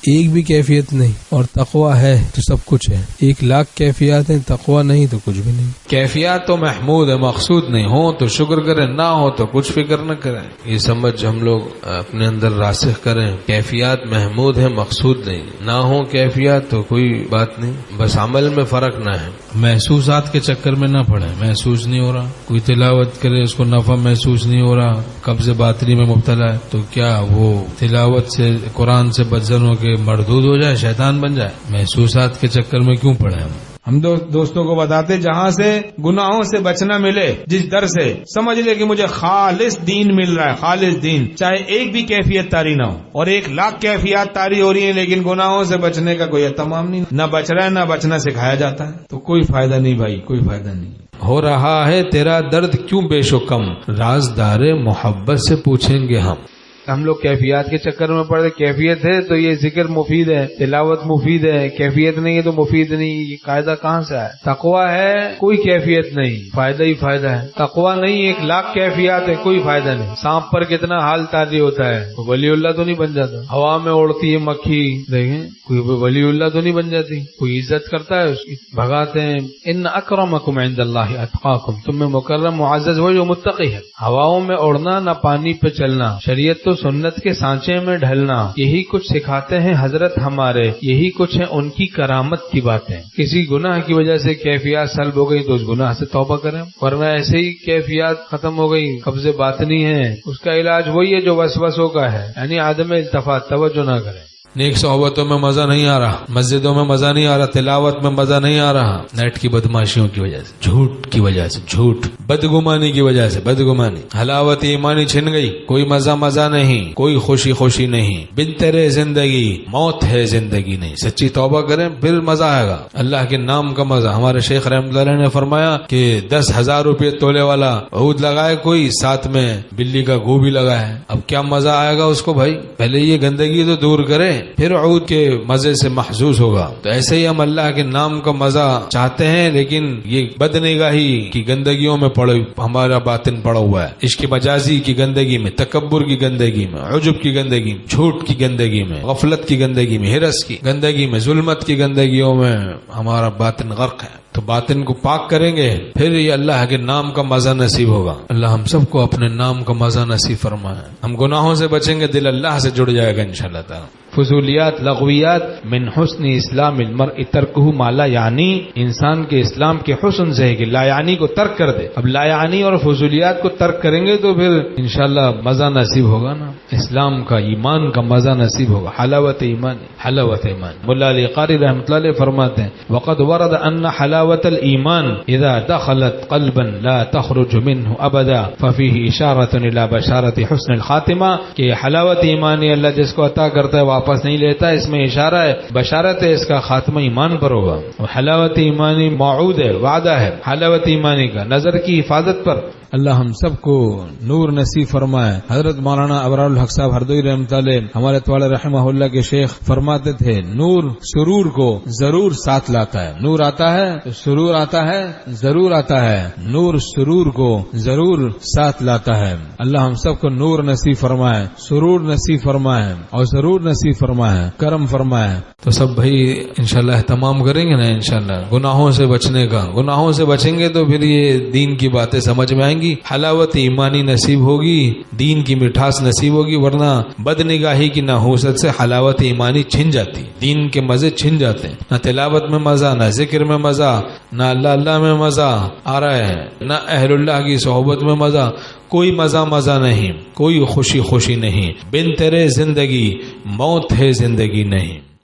ایک بھی کیفیت نہیں، اور تقوی ہے تو سب کچھ ہے۔ 1,00,000 کیفیات ہیں، تقوی نہیں تو کچھ بھی نہیں۔ کیفیات تو محمود ہے، مقصود نہیں ہو تو شکر کریں، نہ ہو تو کچھ فکر نہ کریں۔ یہ سمجھ ہم لوگ اپنے اندر راسخ کریں، کیفیات محمود ہے، مقصود نہیں۔ نہ ہو کیفیات تو کوئی بات نہیں، بس عمل میں فرق نہ ہے۔ محسوسات کے چکر میں نہ پڑے، محسوس نہیں ہو رہا، کوئی تلاوت کرے اس کو نفع محسوس نہیں ہو رہا، قبض باطنی میں مبتلا ہے، تو کیا وہ تلاوت سے قرآن سے بدزن ہو کے مردود ہو جائے، شیطان بن جائے؟ محسوسات کے چکر میں کیوں پڑے ہم دوستوں کو بتاتے جہاں سے گناہوں سے بچنا ملے، جس در سے سمجھ لے کہ مجھے خالص دین مل رہا ہے، خالص دین، چاہے ایک بھی کیفیت طاری نہ ہو، اور 1,00,000 کیفیات طاری ہو رہی ہیں لیکن گناہوں سے بچنے کا کوئی اہتمام نہیں، نہ بچ رہا ہے نہ بچنا سکھایا جاتا ہے، تو کوئی فائدہ نہیں بھائی، کوئی فائدہ نہیں۔ ہو رہا ہے تیرا درد کیوں بیش و کم، رازدار محبت سے پوچھیں گے ہم لوگ کیفیات کے چکر میں پڑے، کیفیت ہے تو یہ ذکر مفید ہے، تلاوت مفید ہے، کیفیت نہیں ہے تو مفید نہیں، یہ قاعدہ کہاں سے ہے؟ تقوی ہے کوئی کیفیت نہیں، فائدہ ہی فائدہ ہے۔ تقوی نہیں 1,00,000 کیفیات ہے، کوئی فائدہ نہیں۔ سانپ پر کتنا حال تاری ہوتا ہے، ولی اللہ تو نہیں بن جاتا۔ ہوا میں اڑتی ہے مکھی، دیکھیں کوئی ولی اللہ تو نہیں بن جاتی، کوئی عزت کرتا ہے اس کی، بھگاتے ہیں۔ ان اکرمکم عند اللہ اتقاکم، تم میں مکرم معزز وہ جو متقی ہے۔ ہواؤں میں اڑنا، نہ پانی پہ چلنا، شریعت تو سنت کے سانچے میں ڈھلنا، یہی کچھ سکھاتے ہیں حضرت ہمارے، یہی کچھ ہیں ان کی کرامت کی باتیں۔ کسی گناہ کی وجہ سے کیفیات سلب ہو گئی تو اس گناہ سے توبہ کریں، ورنہ ایسے ہی کیفیات ختم ہو گئی، قبض باطنی ہے، اس کا علاج وہی ہے جو وسوسوں کا ہے، یعنی عدم التفات، توجہ نہ کریں۔ نیک صحبتوں میں مزہ نہیں آ رہا، مسجدوں میں مزہ نہیں آ رہا، تلاوت میں مزہ نہیں آ رہا، نیٹ کی بدماشیوں کی وجہ سے، جھوٹ کی وجہ سے، جھوٹ، بدگمانی کی وجہ سے، بدگمانی، حلاوت ایمانی چھن گئی، کوئی مزہ نہیں، کوئی خوشی نہیں، بن تیرے زندگی موت ہے، زندگی نہیں۔ سچی توبہ کریں پھر مزہ آئے گا، اللہ کے نام کا مزہ۔ ہمارے شیخ رحمۃ اللہ نے فرمایا کہ 10,000 روپے تولے والا عود لگائے کوئی، ساتھ میں بلی کا گو بھی لگائے، اب کیا مزہ آئے گا اس کو بھائی؟ پہلے یہ گندگی تو دور کرے، پھر عود کے مزے سے محظوظ ہوگا۔ تو ایسے ہی ہم اللہ کے نام کا مزہ چاہتے ہیں، لیکن یہ بدنگاہی کی گندگیوں میں ہمارا باطن پڑا ہوا ہے، عشق مجازی کی گندگی میں، تکبر کی گندگی میں، عجب کی گندگی میں، جھوٹ کی گندگی میں، غفلت کی گندگی میں، ہرس کی گندگی میں، ظلمت کی گندگیوں میں ہمارا باطن غرق ہے۔ تو باطن کو پاک کریں گے پھر یہ اللہ کے نام کا مزہ نصیب ہوگا۔ اللہ ہم سب کو اپنے نام کا مزہ نصیب فرمائے۔ ہم گناہوں سے بچیں گے، دل اللہ سے جڑ جائے گا انشاءاللہ تعالی۔ فضولیات، لغویات، من حسن اسلام المرء ترکہ ما لا یعنی، انسان کے اسلام کے حسن سے ہے کہ لا یعنی کو ترک کر دے۔ اب لا یعنی اور فضولیات کو ترک کریں گے تو پھر انشاءاللہ مزہ نصیب ہوگا نا، اسلام کا، ایمان کا مزہ نصیب ہوگا، حلاوت ایمان، حلاوت ایمان۔ مولا علی قاری رحمۃ اللہ علیہ فرماتے ہیں وقد ورد ان حلاوت الایمان اذا دخلت قلبا لا تخرج منه ابدا ففيه اشارۃ الى بشارۃ حسن الخاتمہ، کہ حلاوت ایمانی اللہ جس کو عطا کرتا ہے واپس نہیں لیتا، اس میں اشارہ ہے، بشارت ہے اس کا خاتمہ ایمان پر ہوگا۔ اور حلاوت ایمانی موعود ہے، وعدہ ہے حلاوت ایمانی کا، نظر کی حفاظت پر۔ اللہ ہم سب کو نور نصیب فرمائے۔ حضرت مولانا ابرار الحق صاحب ہردوئی رحمۃ اللہ ہمارے طوال رحمہ اللہ کے شیخ فرماتے تھے نور سرور کو ضرور ساتھ لاتا ہے، نور آتا ہے تو سرور آتا ہے، ضرور آتا ہے، نور سرور کو ضرور ساتھ لاتا ہے۔ اللہ ہم سب کو نور نصیب فرمائے، سرور نصیب فرمائے اور ضرور نصیب فرمائے، کرم فرمائے۔ تو سب بھائی انشاءاللہ اہتمام کریں گے نا انشاءاللہ گناہوں سے بچنے کا، گناہوں سے بچیں گے تو پھر یہ دین کی باتیں سمجھ میں آئیں گی، حلاوت ایمانی نصیب ہوگی، دین کی مٹھاس نصیب ہوگی، ورنہ بد نگاہی کی نحوست سے حلاوت ایمانی چھن جاتی، دین کے مزے چھن جاتے ہیں، نہ تلاوت میں مزہ، نہ ذکر میں مزہ، نہ اللہ میں مزہ آ رہا ہے، نہ اہل اللہ کی صحبت میں مزہ، کوئی مزہ نہیں، کوئی خوشی نہیں، بن تیرے زندگی موت ہے، زندگی نہیں۔